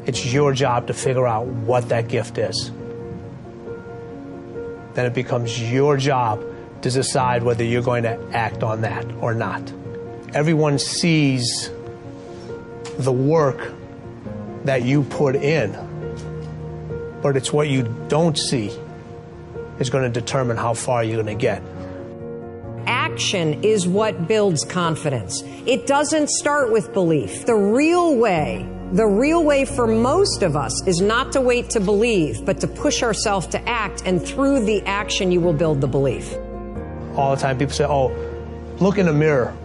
It's your job to figure out what that gift is. Then it becomes your job to decide whether you're going to act on that or not. Everyone sees the work that you put in, but it's what you don't see is going to determine how far you're going to get. Action is what builds confidence. It doesn't start with belief. The real way for most of us is not to wait to believe, but to push ourselves to act, and through the action you will build the belief. All the time people say, oh, look in the mirror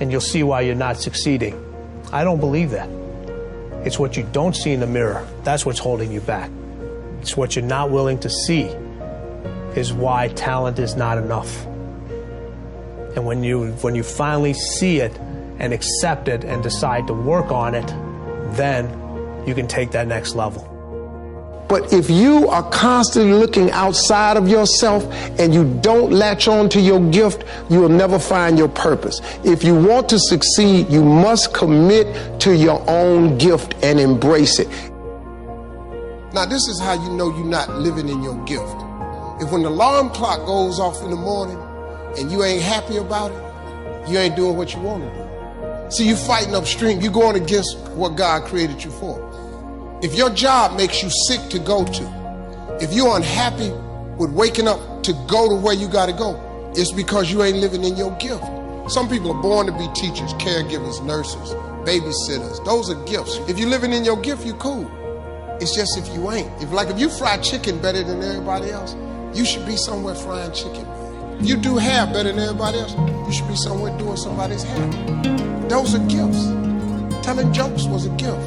and you'll see why you're not succeeding. I don't believe that. It's what you don't see in the mirror. That's what's holding you back. It's what you're not willing to see is why talent is not enough. And when you finally see it and accept it and decide to work on it, then you can take that next level. But if you are constantly looking outside of yourself and you don't latch on to your gift, you will never find your purpose. If you want to succeed, you must commit to your own gift and embrace it. Now, this is how you know you're not living in your gift. If when the alarm clock goes off in the morning and you ain't happy about it, you ain't doing what you want to do. See, you're fighting upstream. You're going against what God created you for. If your job makes you sick to go to, if you're unhappy with waking up to go to where you got to go, it's because you ain't living in your gift. Some people are born to be teachers, caregivers, nurses, babysitters. Those are gifts. If you're living in your gift, you're cool. It's just if you ain't. If you fry chicken better than everybody else, you should be somewhere frying chicken. If you do hair better than everybody else, you should be somewhere doing somebody's hair. Those are gifts. Telling jokes was a gift.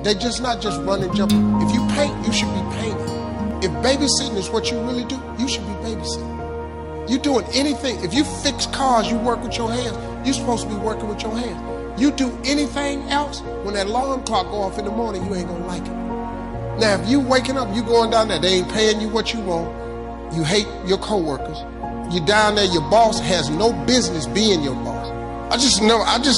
They're just not just running, jumping. If you paint, you should be painting. If babysitting is what you really do, you should be babysitting. You doing anything. If you fix cars, you work with your hands. You're supposed to be working with your hands. You do anything else, when that alarm clock go off in the morning, you ain't gonna like it. Now, if you waking up, you going down there, they ain't paying you what you want. You hate your coworkers. You down there, your boss has no business being your boss. I just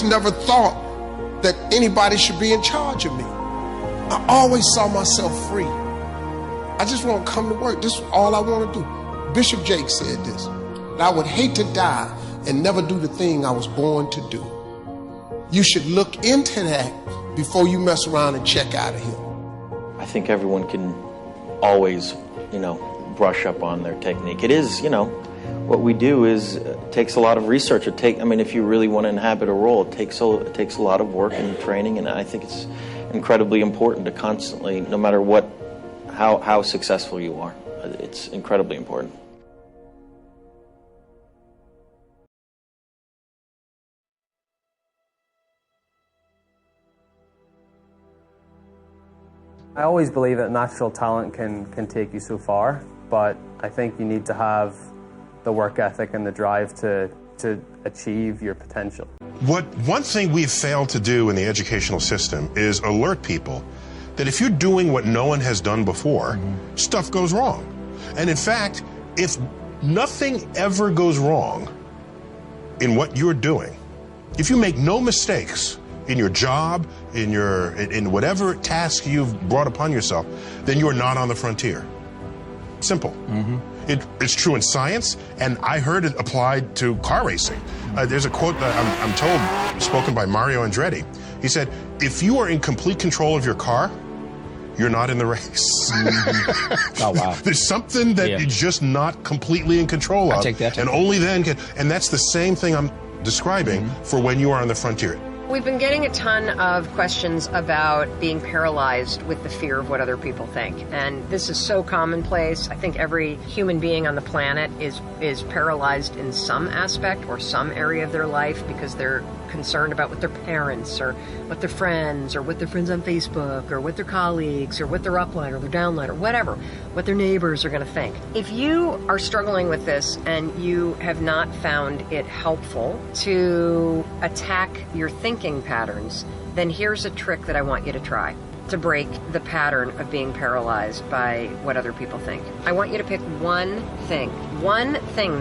never thought that anybody should be in charge of me. I always saw myself free. I just want to come to work. This is all I want to do. Bishop Jake said this, that I would hate to die and never do the thing I was born to do. You should look into that before you mess around and check out of here. I think everyone can always, brush up on their technique. It is, what we do is takes a lot of research. If you really want to inhabit a role, it takes a lot of work and training, and I think it's incredibly important to constantly, no matter how successful you are, it's incredibly important. I always believe that natural talent can take you so far, but I think you need to have the work ethic and the drive to achieve your potential. One thing we've failed to do in the educational system is alert people that if you're doing what no one has done before, stuff goes wrong. And in fact, if nothing ever goes wrong in what you're doing, if you make no mistakes in your job, in whatever task you've brought upon yourself, then you're not on the frontier. Simple. It's true in science, and I heard it applied to car racing. There's a quote that I'm told, spoken by Mario Andretti. He said, if you are in complete control of your car, you're not in the race. Oh, wow. There's something that you're just not completely in control of. I take that. And only then and that's the same thing I'm describing for when you are on the frontier. We've been getting a ton of questions about being paralyzed with the fear of what other people think. And this is so commonplace. I think every human being on the planet is paralyzed in some aspect or some area of their life because they're concerned about what their parents or what their friends or what their friends on Facebook or what their colleagues or what their upline or their downline or whatever, what their neighbors are going to think. If you are struggling with this and you have not found it helpful to attack your thinking patterns, then here's a trick that I want you to try to break the pattern of being paralyzed by what other people think. I want you to pick one thing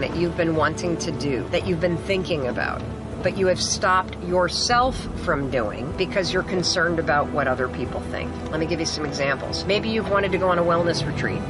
that you've been wanting to do, that you've been thinking about, but you have stopped yourself from doing because you're concerned about what other people think. Let me give you some examples. Maybe you've wanted to go on a wellness retreat,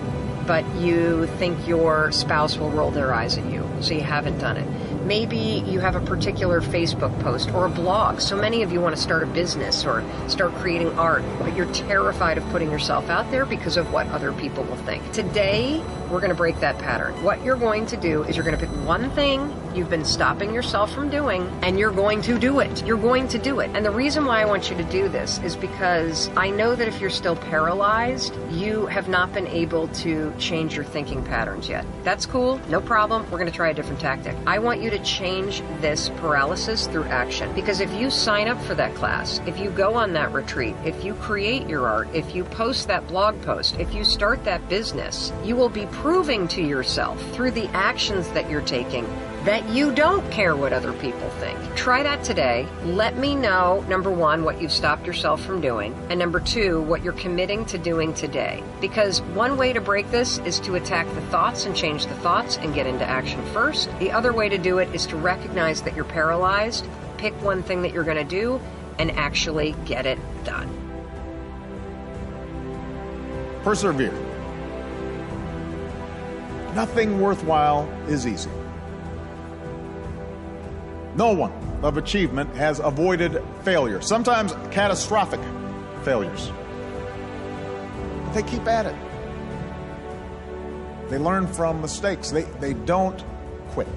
but you think your spouse will roll their eyes at you, so you haven't done it. Maybe you have a particular Facebook post or a blog. So many of you want to start a business or start creating art, but you're terrified of putting yourself out there because of what other people will think. Today, we're going to break that pattern. What you're going to do is you're going to pick one thing you've been stopping yourself from doing, and you're going to do it. You're going to do it. And the reason why I want you to do this is because I know that if you're still paralyzed, you have not been able to change your thinking patterns yet. That's cool. No problem. We're going to try a different tactic. I want you to change this paralysis through action. Because if you sign up for that class, if you go on that retreat, if you create your art, if you post that blog post, if you start that business, you will be proving to yourself through the actions that you're taking that you don't care what other people think. Try that today. Let me know, number one, what you've stopped yourself from doing, and number two, what you're committing to doing today. Because one way to break this is to attack the thoughts and change the thoughts and get into action first. The other way to do it is to recognize that you're paralyzed, pick one thing that you're going to do, and actually get it done. Persevere. Nothing worthwhile is easy. No one of achievement has avoided failure, sometimes catastrophic failures. But they keep at it. They learn from mistakes. They don't quit.